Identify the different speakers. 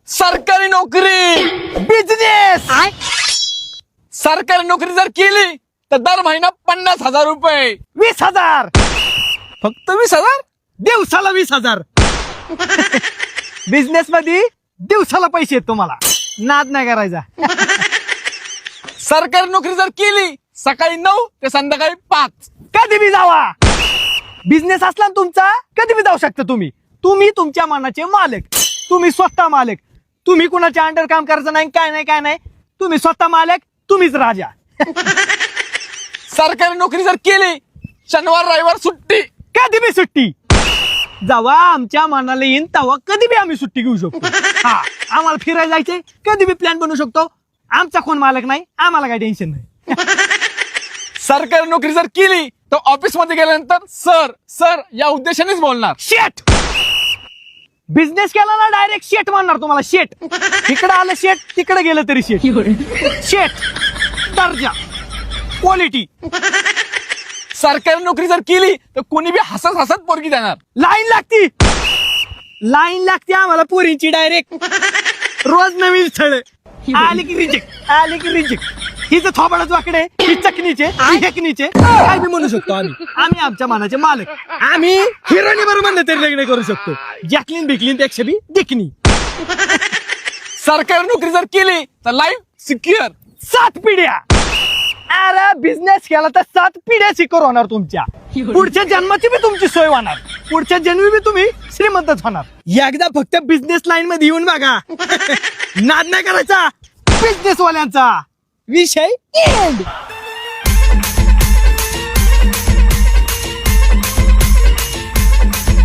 Speaker 1: सरकारी नोकरी,
Speaker 2: बिझनेस,
Speaker 1: सरकारी नोकरी जर केली तर दर महिना 50,000 रुपये.
Speaker 2: 20,000
Speaker 1: फक्त 20,000.
Speaker 2: दिवसाला 20,000. बिझनेस मध्ये दिवसाला पैसे आहेत तुम्हाला, नाद नाही करायचा.
Speaker 1: सरकारी नोकरी जर केली सकाळी 9 ते संध्याकाळी 5.
Speaker 2: कधी बी जावा. बिझनेस असला ना तुमचा, कधी बी जाऊ शकता तुम्ही. तुम्ही तुमच्या मनाचे मालक, तुम्ही स्वतः मालक. तुम्ही कुणाच्या अंडर काम करायचं नाही, काय नाही. तुम्ही स्वतः मालक, तुम्हीच राजा.
Speaker 1: सरकारी नोकरी जर केली शनिवार रविवार सुट्टी.
Speaker 2: कधी बी सुट्टी. जेव्हा आमच्या मनाला येईन तेव्हा कधी बी आम्ही सुट्टी घेऊ शकतो. हा, आम्हाला फिरायला जायचंय, कधी बी प्लॅन बनवू शकतो. आमचा कोण मालक नाही, आम्हाला काही टेन्शन नाही.
Speaker 1: सरकारी नोकरी जर केली तर ऑफिस मध्ये गेल्यानंतर सर सर या उद्देशानेच बोलणार.
Speaker 2: शेट. बिझनेस केला ना डायरेक्ट शेट म्हणणार तुम्हाला. शेट इकडे आलं शेट, तिकडे गेलं तरी शेट. शेट, दर्जा, क्वालिटी.
Speaker 1: सरकारी नोकरी जर केली तर कोणी बी हसत हसत पोरगी देणार.
Speaker 2: लाईन लागती आम्हाला पोरींची डायरेक्ट. रोज नवीन स्थळ. आली की रिजेक्ट. हिचं थोबाडच वाकडे, ही चकनीचे, ही हेकनीचे, काय बी म्हणू शकतो आम्ही आमच्या मनाचे मालक. आम्ही हिरोनी बरोबर म्हणलं तरी लग्न करू शकतो. जॅकलीन बिकलीन पेक्षा बी देखणी.
Speaker 1: सरकारी नोकरी जर केली तर लाईफ सिक्युअर.
Speaker 2: 7 पिढ्या. अरे बिझनेस केला तर 7 पिढ्या सिक्युअर होणार तुमच्या. पुढच्या जन्माची बी तुमची सोय होणार. पुढच्या जन्मी बी तुम्ही श्रीमंतच होणार. एकदा फक्त बिझनेस लाईन मध्ये येऊन बघा. नाद नाही करायचा बिझनेस वाल्यांचा. विषय एंड.